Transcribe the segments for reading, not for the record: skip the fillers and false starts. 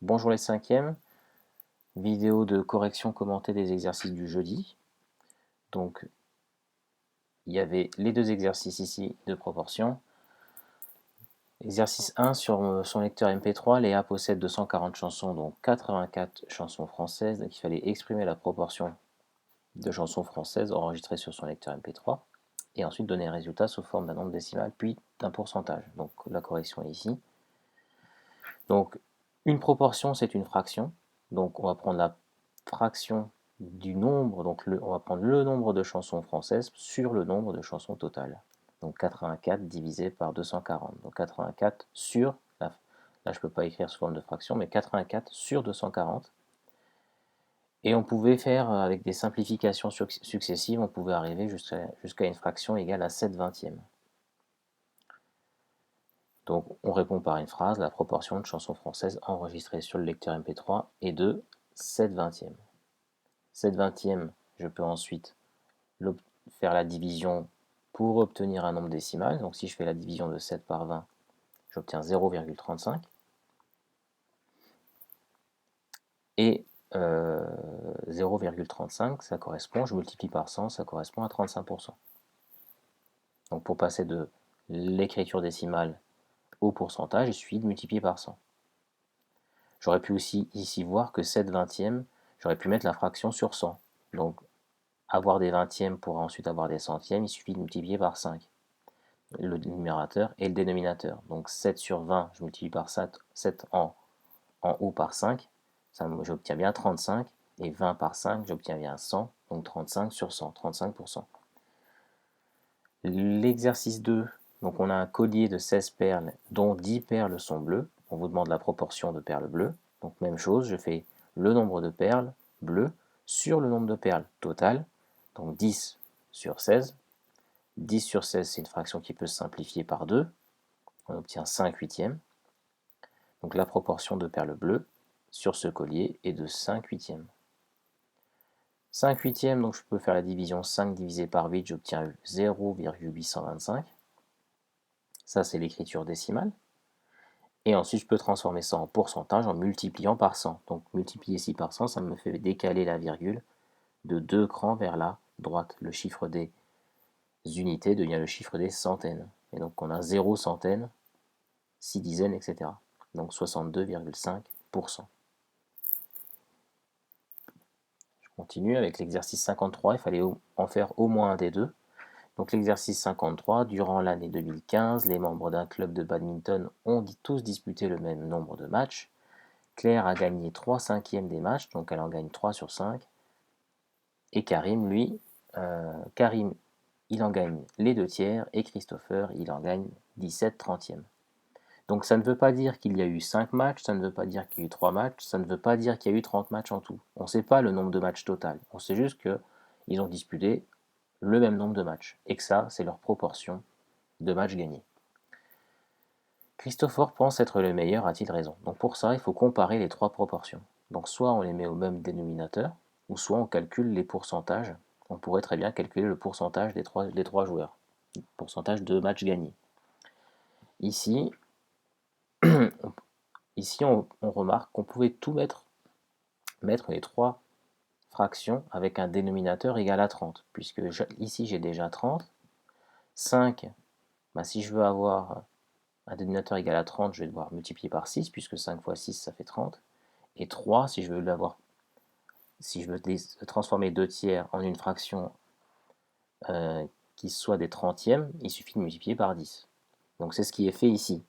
Bonjour les cinquièmes, vidéo de correction commentée des exercices du jeudi. Donc il y avait les deux exercices ici de proportion. Exercice 1 sur son lecteur MP3, Léa possède 240 chansons, donc 84 chansons françaises. Donc il fallait exprimer la proportion de chansons françaises enregistrées sur son lecteur MP3 et ensuite donner un résultat sous forme d'un nombre décimal puis d'un pourcentage. Donc la correction est ici. Donc une proportion, c'est une fraction. Donc on va prendre la fraction du nombre, donc on va prendre le nombre de chansons françaises sur le nombre de chansons totales. Donc 84 divisé par 240. Donc 84 sur, là je ne peux pas écrire sous forme de fraction, mais 84 sur 240. Et on pouvait faire, avec des simplifications successives, on pouvait arriver jusqu'à une fraction égale à 7 vingtièmes. Donc on répond par une phrase, la proportion de chansons françaises enregistrées sur le lecteur MP3 est de 7 vingtièmes. 7 vingtièmes, je peux ensuite faire la division pour obtenir un nombre décimal. Donc si je fais la division de 7 par 20, j'obtiens 0,35. Et 0,35, ça correspond, je multiplie par 100, ça correspond à 35%. Donc pour passer de l'écriture décimale au pourcentage, il suffit de multiplier par 100. J'aurais pu aussi ici voir que 7 vingtièmes, j'aurais pu mettre la fraction sur 100. Donc avoir des vingtièmes pour ensuite avoir des centièmes, il suffit de multiplier par 5. Le numérateur et le dénominateur. Donc 7 sur 20, je multiplie par 7 en haut par 5, j'obtiens bien 35, et 20 par 5, j'obtiens bien 100, donc 35 sur 100, 35%. L'exercice 2, donc on a un collier de 16 perles, dont 10 perles sont bleues. On vous demande la proportion de perles bleues. Donc même chose, je fais le nombre de perles bleues sur le nombre de perles total, donc 10 sur 16. 10 sur 16, c'est une fraction qui peut se simplifier par 2. On obtient 5 huitièmes. Donc la proportion de perles bleues sur ce collier est de 5 huitièmes. 5 huitièmes, donc je peux faire la division 5 divisé par 8, j'obtiens 0,825. Ça, c'est l'écriture décimale. Et ensuite, je peux transformer ça en pourcentage en multipliant par 100. Donc multiplier ici par 100, ça me fait décaler la virgule de 2 crans vers la droite. Le chiffre des unités devient le chiffre des centaines. Et donc on a 0 centaines, 6 dizaines, etc. Donc 62,5%. Je continue avec l'exercice 53, il fallait en faire au moins un des deux. Donc l'exercice 53, durant l'année 2015, les membres d'un club de badminton ont tous disputé le même nombre de matchs. Claire a gagné 3 cinquièmes des matchs, donc elle en gagne 3 sur 5. Et Karim, lui, Karim, il en gagne les 2 tiers, et Christopher, il en gagne 17 trentièmes. Donc ça ne veut pas dire qu'il y a eu 5 matchs, ça ne veut pas dire qu'il y a eu 3 matchs, ça ne veut pas dire qu'il y a eu 30 matchs en tout. On ne sait pas le nombre de matchs total, on sait juste qu'ils ont disputé le même nombre de matchs, et que ça, c'est leur proportion de matchs gagnés. Christopher pense être le meilleur, a-t-il raison? Donc pour ça, il faut comparer les trois proportions. Donc soit on les met au même dénominateur, ou soit on calcule les pourcentages. On pourrait très bien calculer le pourcentage des trois joueurs, le pourcentage de matchs gagnés. Ici, on remarque qu'on pouvait tout mettre les trois fractions avec un dénominateur égal à 30, puisque ici j'ai déjà 30. 5, bah, si je veux avoir un dénominateur égal à 30, je vais devoir multiplier par 6, puisque 5 fois 6, ça fait 30. Et 3, si je veux transformer 2 tiers en une fraction qui soit des trentièmes, il suffit de multiplier par 10. Donc c'est ce qui est fait ici.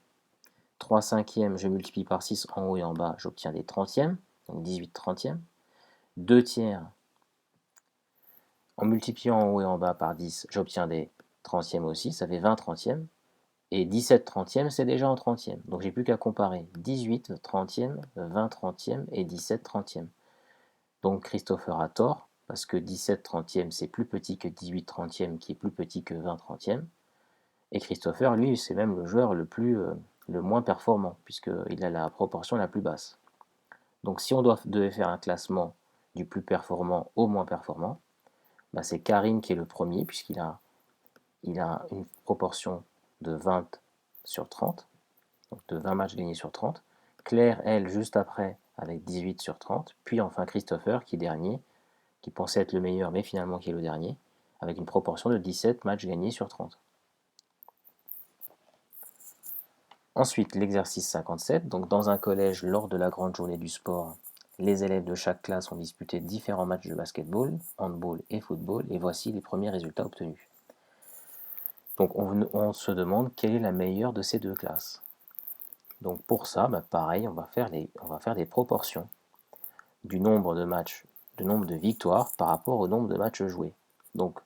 3 cinquièmes, je multiplie par 6 en haut et en bas, j'obtiens des trentièmes, donc 18 trentièmes. 2 tiers, en multipliant en haut et en bas par 10, j'obtiens des trentièmes aussi, ça fait 20 trentièmes. Et 17 trentièmes, c'est déjà en trentièmes. Donc j'ai plus qu'à comparer 18 trentièmes, 20 trentièmes et 17 trentièmes. Donc Christopher a tort, parce que 17 trentièmes, c'est plus petit que 18 trentièmes, qui est plus petit que 20 trentièmes. Et Christopher, lui, c'est même le joueur le moins performant, puisqu'il a la proportion la plus basse. Donc si on devait faire un classement du plus performant au moins performant, bah c'est Karim qui est le premier, puisqu'il a une proportion de 20 sur 30, donc de 20 matchs gagnés sur 30. Claire, elle, juste après, avec 18 sur 30. Puis enfin Christopher, qui est dernier, qui pensait être le meilleur, mais finalement qui est le dernier, avec une proportion de 17 matchs gagnés sur 30. Ensuite, l'exercice 57. Donc, dans un collège, lors de la grande journée du sport, les élèves de chaque classe ont disputé différents matchs de basketball, handball et football, et voici les premiers résultats obtenus. Donc, on se demande quelle est la meilleure de ces deux classes. Donc, pour ça, pareil, on va faire des proportions du nombre de matchs, du nombre de victoires par rapport au nombre de matchs joués. Donc,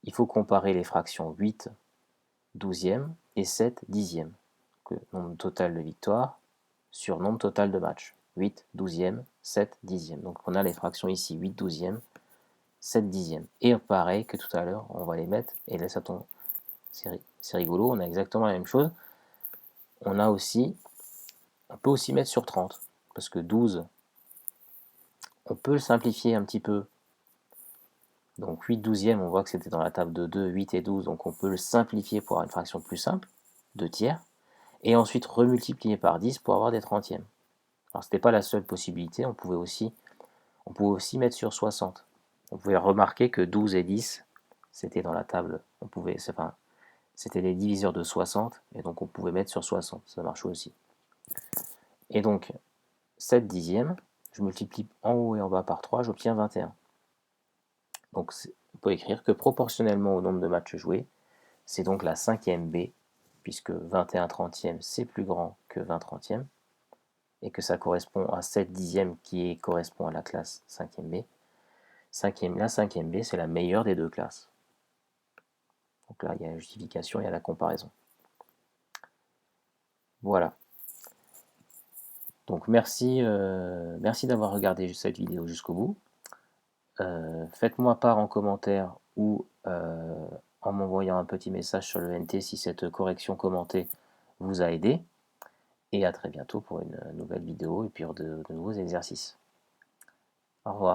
il faut comparer les fractions 8 douzième et 7 dixième. Donc, nombre total de victoires sur nombre total de matchs. 8 douzième, 7 dixième. Donc on a les fractions ici 8 douzième, 7 dixième. Et pareil que tout à l'heure, on va les mettre, et là ça tombe, c'est rigolo, on a exactement la même chose. On peut aussi mettre sur 30, parce que 12, on peut le simplifier un petit peu. Donc 8 douzième, on voit que c'était dans la table de 2, 8 et 12, donc on peut le simplifier pour avoir une fraction plus simple, 2 tiers, et ensuite remultiplier par 10 pour avoir des trentièmes. Alors ce n'était pas la seule possibilité, on pouvait aussi mettre sur 60. On pouvait remarquer que 12 et 10, c'était dans la table, c'était les diviseurs de 60, et donc on pouvait mettre sur 60, ça marchait aussi. Et donc, 7 dixièmes, je multiplie en haut et en bas par 3, j'obtiens 21. Donc on peut écrire que proportionnellement au nombre de matchs joués, c'est donc la cinquième B, puisque 21 trentièmes c'est plus grand que 20 trentièmes, et que ça correspond à 7 dixièmes qui correspond à la classe 5e B. La 5e B, c'est la meilleure des deux classes. Donc là, il y a la justification, il y a la comparaison. Voilà. Donc merci d'avoir regardé cette vidéo jusqu'au bout. Faites-moi part en commentaire ou en m'envoyant un petit message sur le NT si cette correction commentée vous a aidé. Et à très bientôt pour une nouvelle vidéo et puis de nouveaux exercices. Au revoir.